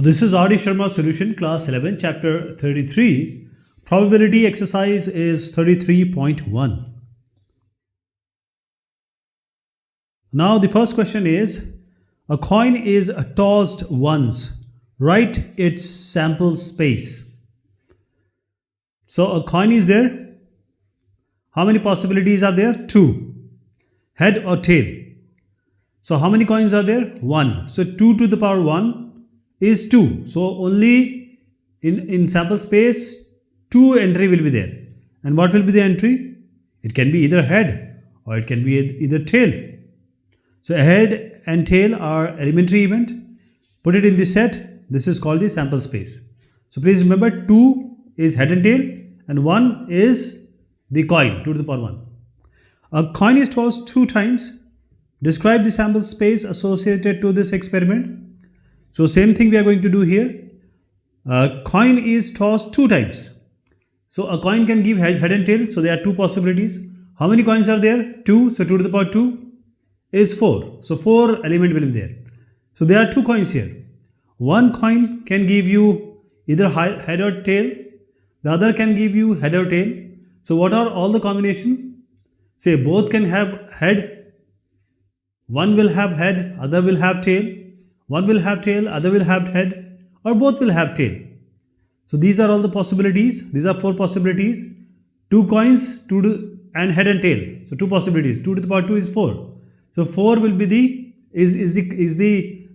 This is R.D. Sharma solution, class 11, chapter 33. Probability exercise is 33.1. Now the first question is, a coin is tossed once. Write its sample space. So a coin is there. How many possibilities are there? 2. Head or tail. So how many coins are there? 1. So 2 to the power 1 is 2. So only in sample space 2 entry will be there. And what will be the entry? It can be either head or it can be either tail. So head and tail are elementary event. Put it in the set. This is called the sample space. So please remember 2 is head and tail and 1 is the coin, 2 to the power 1. A coin is tossed 2 times. Describe the sample space associated to this experiment. So same thing we are going to do here. A coin is tossed 2 times. So a coin can give head and tail. So there are 2 possibilities. How many coins are there? 2. So 2 to the power 2 is 4. So 4 element will be there. So there are 2 coins here. One coin can give you either head or tail. The other can give you head or tail. So what are all the combination? Say both can have head. One will have head, other will have tail. One will have tail, other will have head, or both will have tail. So these are all the possibilities. These are 4 possibilities. 2 coins, and head and tail. So 2 possibilities. 2 to the power 2 is 4. So 4 will be the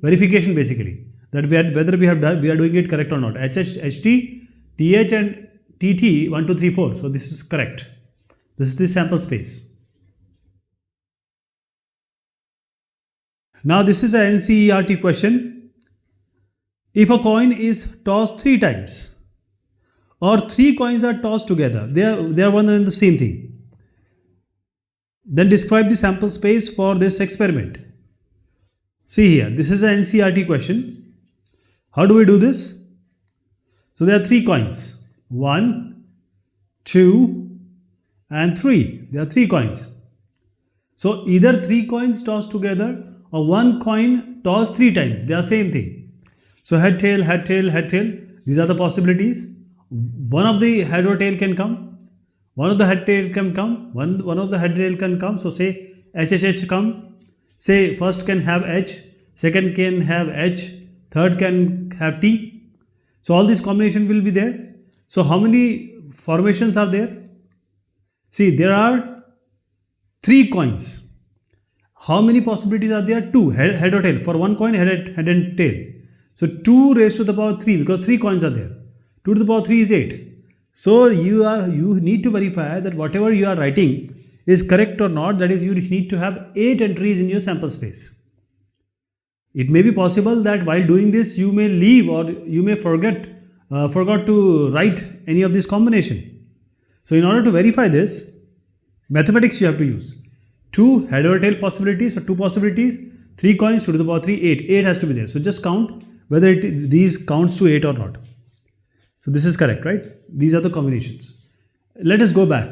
verification basically, that whether we are doing it correct or not. HT, TH and TT 1, 2, 3, 4. So this is correct. This is the sample space. Now this is a NCERT question. If a coin is tossed 3 times or 3 coins are tossed together, they are one and the same thing, then describe the sample space for this experiment. See here, this is an NCERT question. How do we do this? So there are 3 coins. 1, 2 and 3. There are 3 coins. So either 3 coins tossed together or 1 coin tossed 3 times. They are same thing. So head, tail, head, tail, head, tail. These are the possibilities. One of the head or tail can come. One of the head tail can come. One of the head tail can come. So say HHH come. Say first can have H. Second can have H. Third can have T. So all this combination will be there. So how many formations are there? See, there are 3 coins. How many possibilities are there? 2. Head or tail. For 1 coin, head and tail. So 2 raised to the power 3 because 3 coins are there. 2 to the power 3 is 8. So you need to verify that whatever you are writing is correct or not. That is, you need to have 8 entries in your sample space. It may be possible that while doing this, you may leave or you may forgot to write any of this combination. So in order to verify this, mathematics you have to use. 2 head or tail possibilities, so 2 possibilities, 3 coins, 2 to the power 3, 8. 8 has to be there. So just count whether these counts to 8 or not. So this is correct, right? These are the combinations. Let us go back.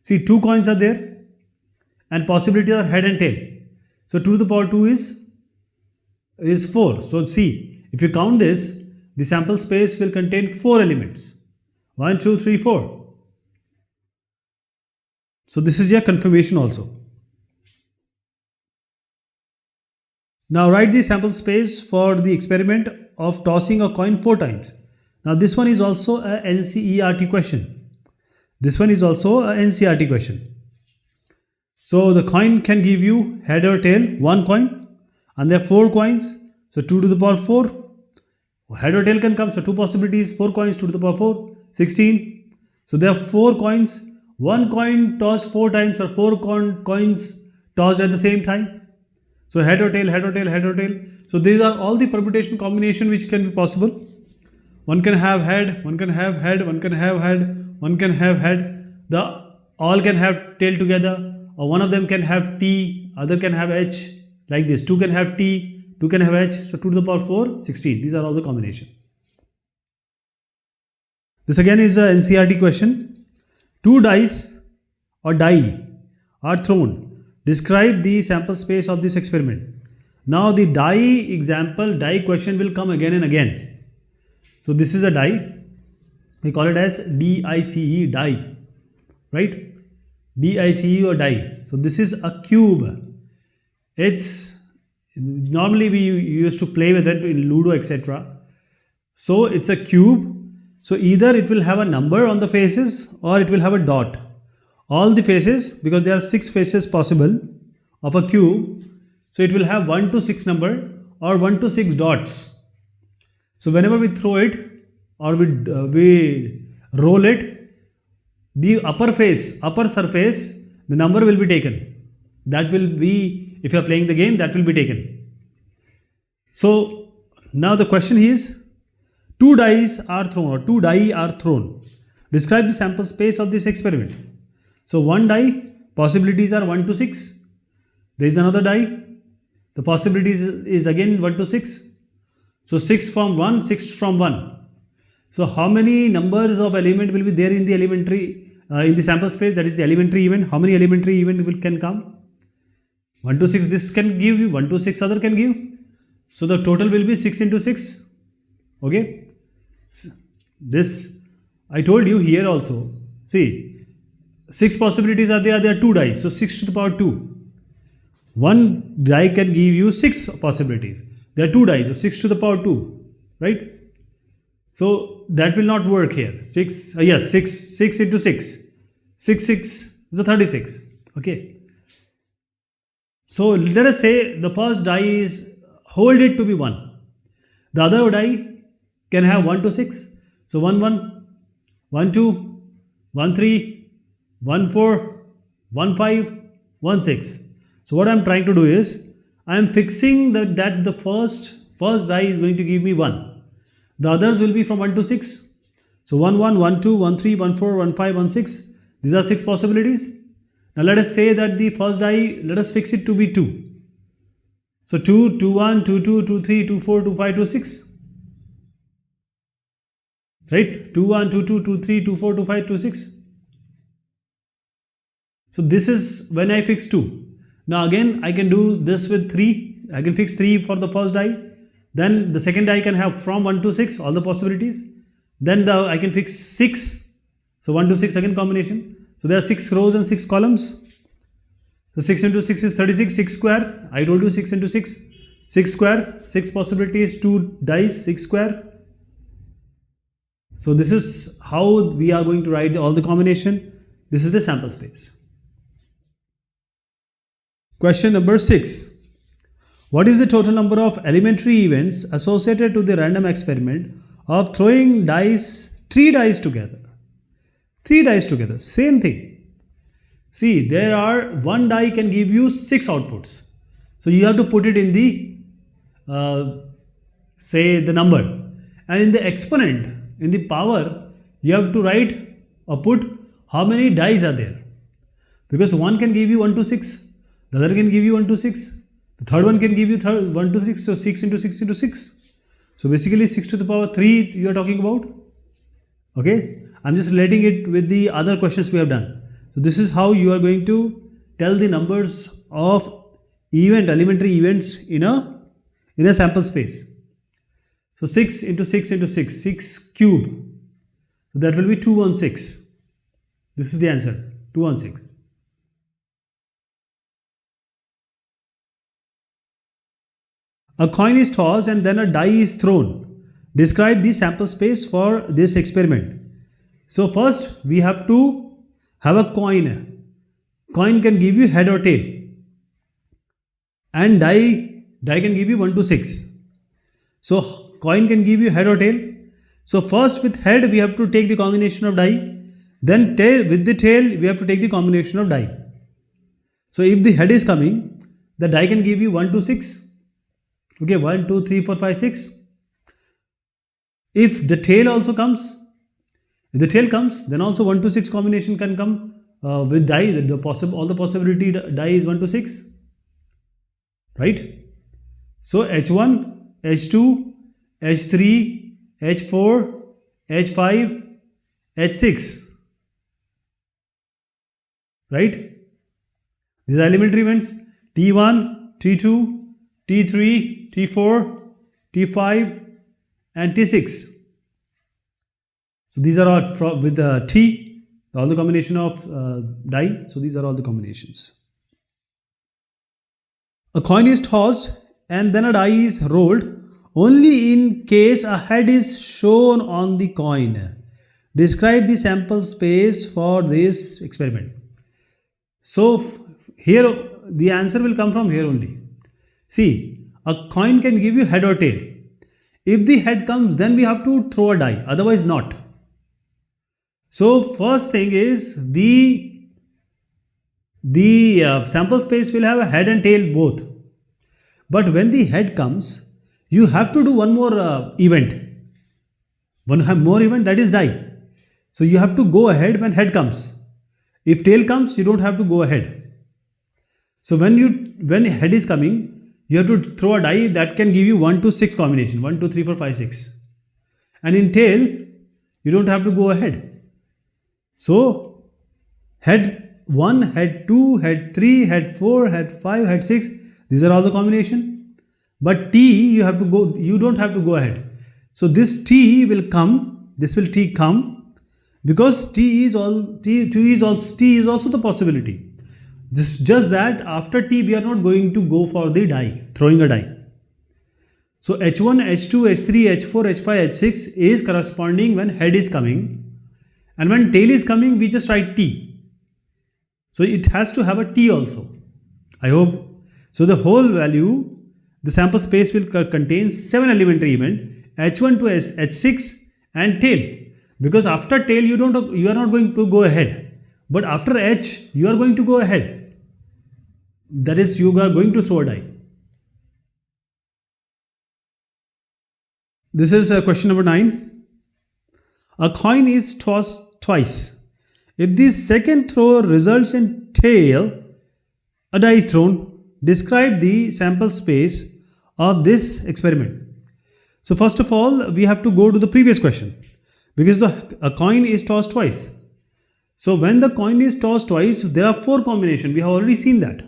See, 2 coins are there and possibilities are head and tail. So 2 to the power 2 is 4. So see, if you count this, the sample space will contain 4 elements. 1, 2, 3, 4. So this is your confirmation also. Now write the sample space for the experiment of tossing a coin 4 times. Now this one is also a NCERT question. This one is also a NCERT question. So the coin can give you head or tail, 1 coin, and there are 4 coins. So 2 to the power 4. Head or tail can come. So 2 possibilities, 4 coins, 2 to the power 4, 16. So there are 4 coins. 1 coin tossed 4 times or 4 coins tossed at the same time. So head or tail, head or tail, head or tail. So these are all the permutation combination which can be possible. One can have head, one can have head, one can have head, one can have head. All can have tail together, or one of them can have T, other can have H, like this. 2 can have T, 2 can have H. So 2 to the power 4, 16. These are all the combination. This again is a NCERT question. 2 dice or die are thrown. Describe the sample space of this experiment. Now the die example, die question will come again and again. So this is a die. We call it as DICE, die, right? DICE or die. So this is a cube. It's normally we used to play with it in Ludo, etc. So it's a cube. So either it will have a number on the faces or it will have a dot. All the faces, because there are 6 faces possible of a cube, so it will have 1 to 6 number or 1 to 6 dots. So whenever we throw it or we roll it, the upper surface, the number will be taken. That will be, if you are playing the game, that will be taken. So now the question is, 2 dice are thrown or 2 die are thrown. Describe the sample space of this experiment. So 1 die, possibilities are 1 to 6. There is another die, the possibilities is again 1 to 6. So 6 from 1, 6 from 1. So how many numbers of element will be there in the elementary, in the sample space, that is the elementary event? How many elementary event can come? 1 to 6 this can give you, 1 to 6 other can give. So the total will be 6 into 6. Okay. This I told you here also. See, 6 possibilities are there are 2 dice. So 6 to the power 2. 1 die can give you 6 possibilities. There are 2 dice, so 6 to the power 2. Right? So that will not work here. 6 into 6. 6 is a 36. Okay. So let us say the first die is, hold it to be 1. The other die can have 1 to 6. So 1 1, 1 2, 1 3, 1 4, 1 5, 1 6. So what I am trying to do is, I am fixing that the first die is going to give me 1. The others will be from 1 to 6. So 1 1, 1 2, 1 3, 1 4, 1 5, 1 6. These are 6 possibilities. Now let us say that the first die, let us fix it to be 2. So 2, 2 1, 2 2, 2 3, 2 4, 2 5, 2 6. Right? 2 1, 2 2, 2 3, 2 4, 2 5, 2 6. So this is when I fix 2. Now again I can do this with 3. I can fix 3 for the first die. Then the second die can have from 1 to 6 all the possibilities. Then I can fix 6. So 1 to 6 again combination. So there are 6 rows and 6 columns. So 6 into 6 is 36. 6 square. I told you 6 into 6. 6 square. 6 possibilities. 2 dice. 6 square. So this is how we are going to write all the combination. This is the sample space. Question number 6. What is the total number of elementary events associated to the random experiment of throwing 3 dice together? 3 dice together, same thing. See, there are 1 die can give you 6 outputs. So you have to put it in the, say the number. And in the exponent, in the power, you have to write or put how many dice are there. Because 1 can give you 1 to 6. The other can give you 1 to 6. The third one can give you 1 to 6. So 6 into 6 into 6. So basically 6 to the power 3 you are talking about. Okay. I'm just relating it with the other questions we have done. So this is how you are going to tell the numbers of elementary events in a sample space. So 6 into 6 into 6. 6 cube. So that will be 216. This is the answer. 216. A coin is tossed and then a die is thrown. Describe the sample space for this experiment. So first we have to have a coin. Coin can give you head or tail. And die can give you 1 to 6. So coin can give you head or tail. So first with head we have to take the combination of die. Then with the tail we have to take the combination of die. So if the head is coming, the die can give you 1 to 6. Okay, 1, 2, 3, 4, 5, 6. If the tail also comes, then also 1 to 6 combination can come with die. All the possibility die is 1 to 6. Right? So H1, H2, H3, H4, H5, H6. Right? These are elementary events. T1, T2, T3, T4, T5 and T6. So these are all with the T, all the combination of die. So these are all the combinations. A coin is tossed and then a die is rolled only in case a head is shown on the coin. Describe the sample space for this experiment. So here the answer will come from here only. See, a coin can give you head or tail. If the head comes, then we have to throw a die, otherwise not. So first thing is the sample space will have a head and tail both. But when the head comes, you have to do one more event. One more event, that is die. So you have to go ahead when head comes. If tail comes, you don't have to go ahead. So when head is coming, you have to throw a die that can give you 1 to 6 combination. 1, 2, 3, 4, 5, 6. And in tail, you don't have to go ahead. So head 1, head 2, head 3, head 4, head 5, head 6. These are all the combination. But T, you don't have to go ahead. So this T will come, this will T come, because T is also the possibility. Just that after T we are not going to go for the die, throwing a die. So H1, H2, H3, H4, H5, H6 is corresponding when head is coming, and when tail is coming we just write T. So it has to have a T also. I hope. So the whole value, the sample space will contain 7 elementary event, H1 to H6 and tail. Because after tail you are not going to go ahead. But after H you are going to go ahead. That is, you are going to throw a die. This is question number 9. A coin is tossed twice. If the second throw results in tail, a die is thrown. Describe the sample space of this experiment. So first of all, we have to go to the previous question, because a coin is tossed twice. So when the coin is tossed twice, there are 4 combinations. We have already seen that.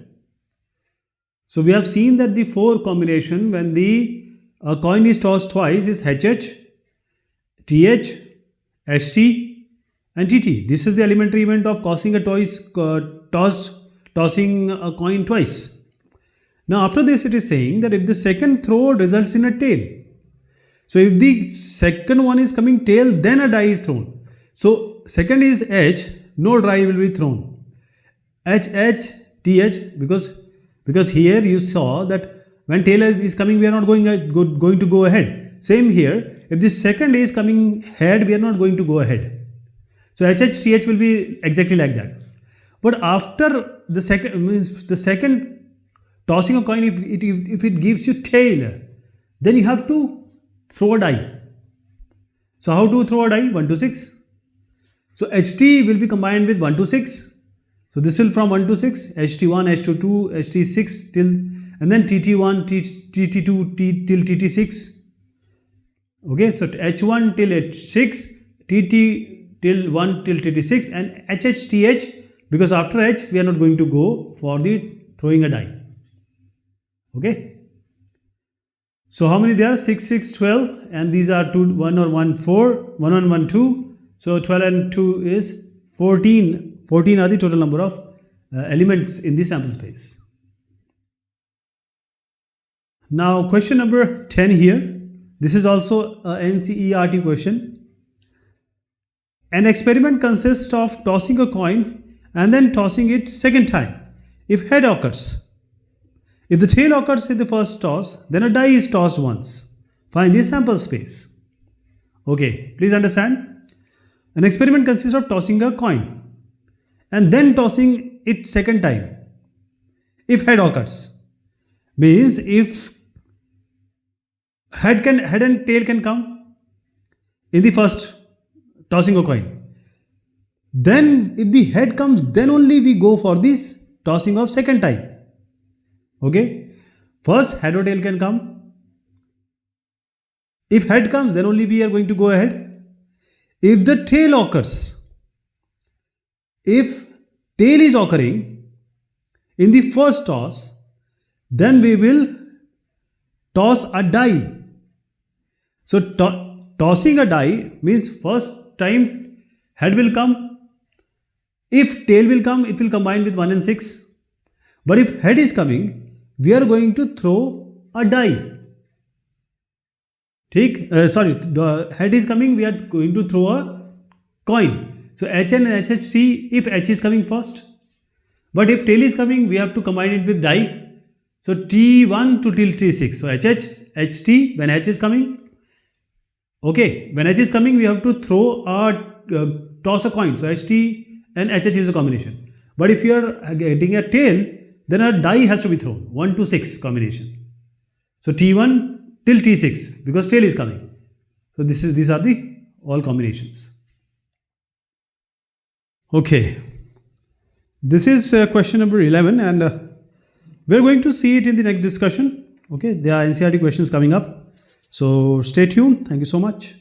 So we have seen that the 4 combination when the coin is tossed twice is HH, TH, ST and TT. This is the elementary event of tossing a coin twice. Now after this it is saying that if the second throw results in a tail. So if the second one is coming tail, then a die is thrown. So second is H, no die will be thrown. HH, TH, because here you saw that when tail is coming, we are not going to go ahead. Same here, if the second is coming head, we are not going to go ahead. So HH, TH will be exactly like that. But after the second tossing a coin, if it gives you tail, then you have to throw a die. So how to throw a die? 1 to 6. So HT will be combined with 1 to 6. So this will from 1 to 6, HT1, HT2, HT6 till, and then TT1, TT2 till TT6. Okay, so H1 till H6, TT till 1 till TT6, and HH, TH, because after H we are not going to go for the throwing a die. Okay. So how many there are? 6, 6, 12, and these are 2, 1 or 1, 4, 1 and 1, 2. So 12 and 2 is 14. 14 are the total number of elements in the sample space. Now question number 10 here. This is also a NCERT question. An experiment consists of tossing a coin and then tossing it second time. If head occurs, if the tail occurs in the first toss, then a die is tossed once. Find the sample space. Okay, please understand. An experiment consists of tossing a coin and then tossing it second time. If head occurs, means if head and tail can come in the first tossing a coin. Then if the head comes, then only we go for this tossing of second time. Okay, first head or tail can come. If head comes, then only we are going to go ahead. If the tail occurs, if tail is occurring in the first toss, then we will toss a die. So tossing a die means first time head will come. If tail will come, it will combine with 1 and 6. But if head is coming, we are going to throw a die. The head is coming, we are going to throw a coin. So HN and HHT if H is coming first. But if tail is coming, we have to combine it with die. So T1 to till T6. So HH, HT when H is coming. Okay, when H is coming, we have to throw toss a coin. So HT and HH is a combination. But if you are getting a tail, then a die has to be thrown. 1 to 6 combination. So T1 till T6 because tail is coming. So these are the all combinations. Okay. This is question number 11 and we're going to see it in the next discussion. Okay. There are NCERT questions coming up. So stay tuned. Thank you so much.